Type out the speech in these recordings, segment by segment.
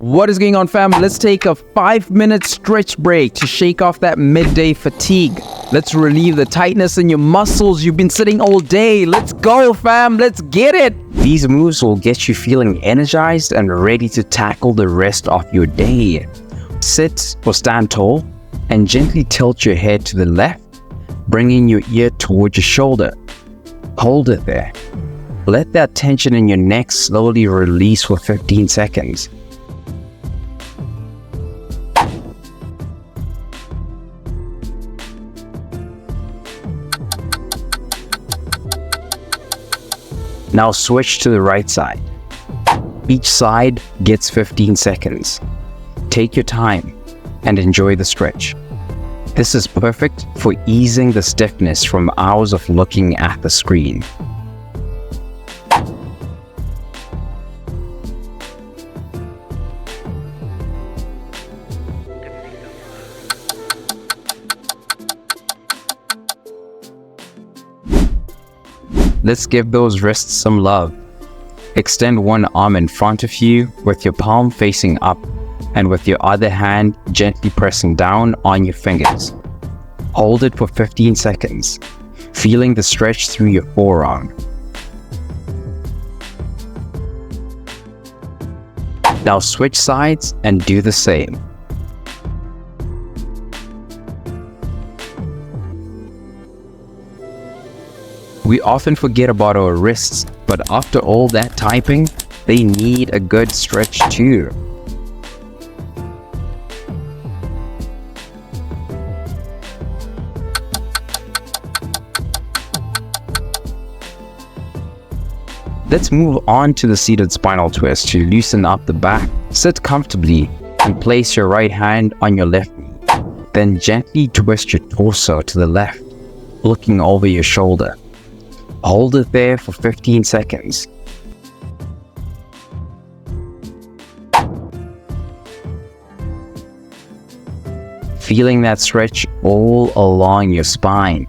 What is going on, fam? Let's take a 5-minute stretch break to shake off that midday fatigue. Let's relieve the tightness in your muscles. You've been sitting all day. Let's go, fam. Let's get it. These moves will get you feeling energized and ready to tackle the rest of your day. Sit or stand tall and gently tilt your head to the left, bringing your ear towards your shoulder. Hold it there. Let that tension in your neck slowly release for 15 seconds. Now switch to the right side. Each side gets 15 seconds. Take your time and enjoy the stretch. This is perfect for easing the stiffness from hours of looking at the screen. Let's give those wrists some love. Extend one arm in front of you with your palm facing up and with your other hand gently pressing down on your fingers. Hold it for 15 seconds, feeling the stretch through your forearm. Now switch sides and do the same. We often forget about our wrists, but after all that typing, they need a good stretch too. Let's move on to the seated spinal twist to loosen up the back. Sit comfortably and place your right hand on your left knee. Then gently twist your torso to the left, looking over your shoulder. Hold it there for 15 seconds. Feeling that stretch all along your spine.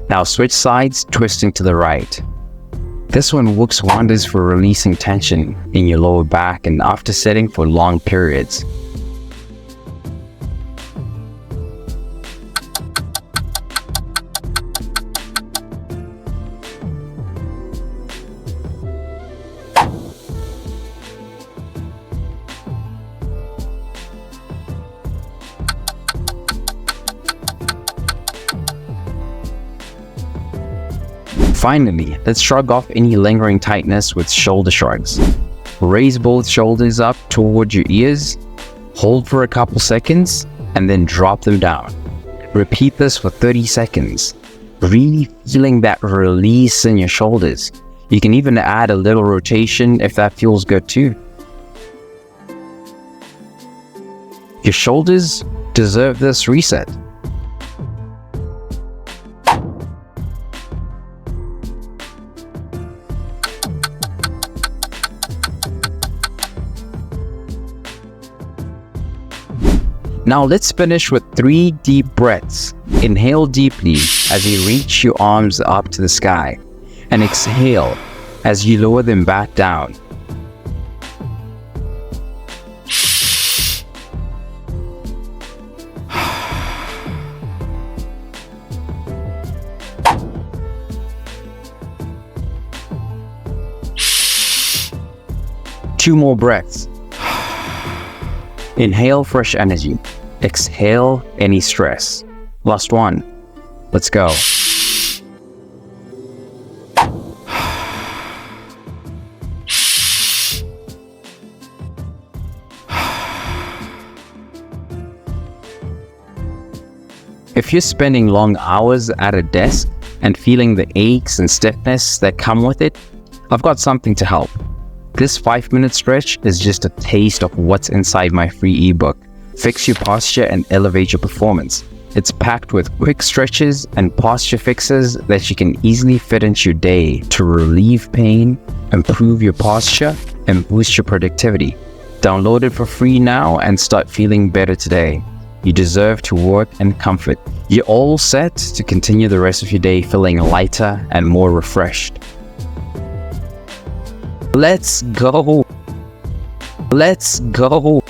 Now switch sides, twisting to the right. This one works wonders for releasing tension in your lower back and after sitting for long periods. Finally, let's shrug off any lingering tightness with shoulder shrugs. Raise both shoulders up towards your ears, hold for a couple seconds, and then drop them down. Repeat this for 30 seconds, really feeling that release in your shoulders. You can even add a little rotation if that feels good too. Your shoulders deserve this reset. Now let's finish with 3 deep breaths. Inhale deeply as you reach your arms up to the sky, and exhale as you lower them back down. Two more breaths. Inhale fresh energy. Exhale any stress. Last one. Let's go. If you're spending long hours at a desk and feeling the aches and stiffness that come with it, I've got something to help. This 5-minute stretch is just a taste of what's inside my free ebook, Fix Your Posture and Elevate Your Performance. It's packed with quick stretches and posture fixes that you can easily fit into your day to relieve pain, improve your posture, and boost your productivity. Download it for free now and start feeling better today. You deserve to work in comfort. You're all set to continue the rest of your day feeling lighter and more refreshed. Let's go! Let's go.